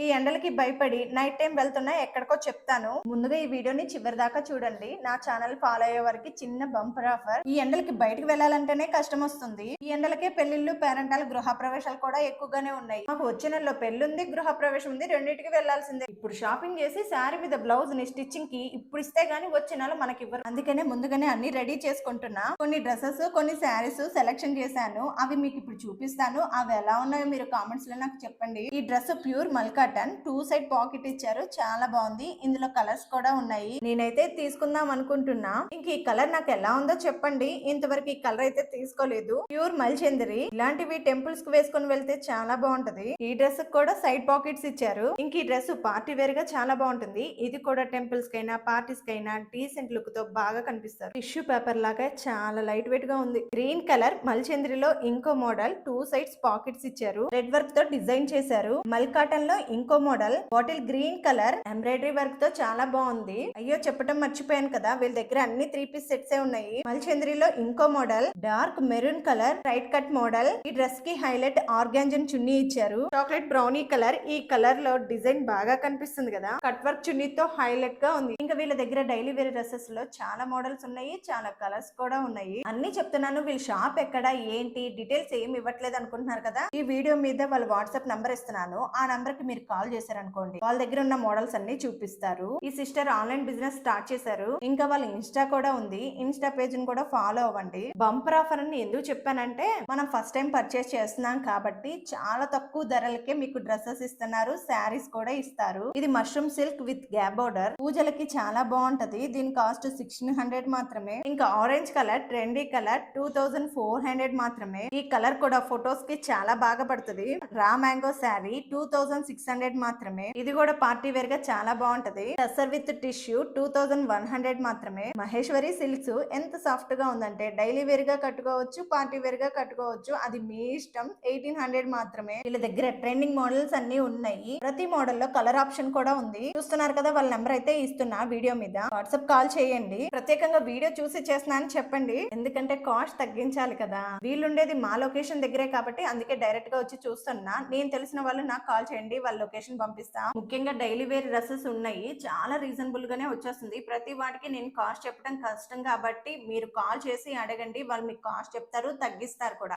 ఈ ఎండలకి భయపడి నైట్ టైం వెళ్తున్నా ఎక్కడికో చెప్తాను. ముందుగా ఈ వీడియోని చివరి దాకా చూడండి. నా ఛానల్ ఫాలో అయ్యే వారికి చిన్న బంపర్ ఆఫర్. ఈ ఎండలకి బయటకు వెళ్ళాలంటేనే కష్టం వస్తుంది. ఈ ఎండలకే పెళ్లిళ్ళు, పేరెంటాలు, గృహ ప్రవేశాలు కూడా ఎక్కువగానే ఉన్నాయి. మాకు వచ్చే నెలలో పెళ్లి ఉంది, గృహ ప్రవేశం ఉంది, రెండింటికి వెళ్లాల్సిందే. ఇప్పుడు షాపింగ్ చేసి శారీ మీద బ్లౌజ్ ని స్టిచ్చింగ్ కి ఇప్పుడు ఇస్తే గానీ వచ్చే నెల మనకి ఇవ్వరు. అందుకనే ముందుగానే అన్ని రెడీ చేసుకుంటున్నా. కొన్ని డ్రెస్సెస్, కొన్ని శారీస్ సెలెక్షన్ చేశాను. అవి మీకు ఇప్పుడు చూపిస్తాను. అవి ఎలా ఉన్నాయో మీరు కామెంట్స్ లో నాకు చెప్పండి. ఈ డ్రెస్ ప్యూర్ మల్కా కాటన్, 2 సైడ్ పాకెట్ ఇచ్చారు, చాలా బాగుంది. ఇందులో కలర్స్ కూడా ఉన్నాయి. నేనైతే తీసుకుందాం అనుకుంటున్నా. ఇంక ఈ కలర్ నాకు ఎలా ఉందో చెప్పండి. ఇంతవరకు ఈ కలర్ అయితే తీసుకోలేదు. ప్యూర్ మల్చందరి. ఇలాంటివి టెంపుల్స్ కి వేసుకొని వెళ్తే చాలా బాగుంటది. ఈ డ్రెస్ కూడా సైడ్ పాకెట్స్ ఇచ్చారు. ఇంక ఈ డ్రెస్ పార్టీ వేర్ గా చాలా బాగుంటుంది. ఇది కూడా టెంపుల్స్ కైనా పార్టీస్ కైనా డీసెంట్ లుక్ తో బాగా కనిపిస్తారు. టిష్యూ పేపర్ లాగా చాలా లైట్ వెయిట్ గా ఉంది. గ్రీన్ కలర్ మల్చంద్రిలో ఇంకో మోడల్, 2 సైడ్స్ పాకెట్స్ ఇచ్చారు. రెడ్ వర్క్ తో డిజైన్ చేశారు. మల్ కాటన్ లో ఇంకో model bottle green colour embroidery work తో చాలా బాగుంది. అయ్యో చెప్పడం మర్చిపోయాను కదా, వీళ్ళ దగ్గర అన్ని 3 పీస్ సెట్స్ ఉన్నాయి. మల్చంద్రిలో ఇంకో model dark maroon colour right cut model. ఈ డ్రెస్ కి హైలైట్ ఆర్గాంజన్ చున్నీ ఇచ్చారు. Chocolate brownie colour. ఈ కలర్ లో డిజైన్ బాగా కనిపిస్తుంది కదా, కట్ వర్క్ చున్నీతో హైలైట్ గా ఉంది. ఇంకా వీళ్ళ దగ్గర డైలీ వేర్ డ్రెస్సెస్ లో చాలా మోడల్స్ ఉన్నాయి, చాలా కలర్స్ కూడా ఉన్నాయి. అన్ని చెప్తున్నాను. వీళ్ళ షాప్ ఎక్కడ ఏంటి డీటెయిల్స్ ఏమి ఇవ్వట్లేదు అనుకుంటున్నారు కదా, ఈ వీడియో మీద వాళ్ళ వాట్సాప్ నంబర్ ఇస్తున్నాను. ఆ నంబర్ కి మీరు కాల్ చేశారనుకోండి, వాళ్ళ దగ్గర ఉన్న మోడల్స్ అన్ని చూపిస్తారు. ఈ సిస్టర్ ఆన్లైన్ బిజినెస్ స్టార్ట్ చేశారు. ఇంకా వాళ్ళ ఇన్స్టా కూడా ఉంది. ఇన్స్టా పేజ్ ని కూడా ఫాలో అవ్వండి. బంపర్ ఆఫర్ అని ఎందుకు చెప్పానంటే, మనం ఫస్ట్ టైం పర్చేస్ చేస్తున్నాం కాబట్టి చాలా తక్కువ ధరలకే మీకు డ్రెస్సెస్ ఇస్తున్నారు, శారీస్ కూడా ఇస్తారు. ఇది mushroom silk with gap border. పూజలకి చాలా బాగుంటది. దీని కాస్ట్ 1600 మాత్రమే. ఇంకా ఆరెంజ్ కలర్ ట్రెండీ కలర్ 2400 మాత్రమే. ఈ కలర్ కూడా ఫొటోస్ కి చాలా బాగా పడుతుంది. రా మ్యాంగో శారీ 2600 మాత్రమే. ఇది కూడా పార్టీ వేర్ గా చాలా బాగుంటది. టసర్ విత్ టిష్యూ 2100 మాత్రమే. మహేశ్వరి సిల్క్స్ ఎంత సాఫ్ట్ గా ఉందంటే డైలీ వేర్ గా కట్టుకోవచ్చు, పార్టీ వేర్ గా కట్టుకోవచ్చు. అది మీ ఇష్టం. 1800 మాత్రమే. వీళ్ళ దగ్గర ట్రెండింగ్ మోడల్స్ అన్ని ఉన్నాయి. ప్రతి మోడల్ లో కలర్ ఆప్షన్ కూడా ఉంది. చూస్తున్నారు కదా, వాళ్ళ నెంబర్ అయితే ఇస్తున్నా వీడియో మీద. వాట్సాప్ కాల్ చేయండి. ప్రత్యేకంగా వీడియో చూసి చేస్తున్నా అని చెప్పండి. ఎందుకంటే కాస్ట్ తగ్గించాలి కదా. వీళ్ళుండేది మా లొకేషన్ దగ్గరే కాబట్టి అందుకే డైరెక్ట్ గా వచ్చి చూస్తున్నా. నేను తెలిసిన వాళ్ళు నాకు కాల్ చేయండి, వాళ్ళ లొకేషన్ పంపిస్తా. ముఖ్యంగా డైలీ వేర్ డ్రెస్సెస్ ఉన్నాయి, చాలా రీజనబుల్ గానే వచ్చేస్తుంది. ప్రతి వాటికి నేను కాస్ట్ చెప్పడం కష్టం కాబట్టి మీరు కాల్ చేసి అడగండి, వాళ్ళు మీకు కాస్ట్ చెప్తారు, తగ్గిస్తారు కూడా.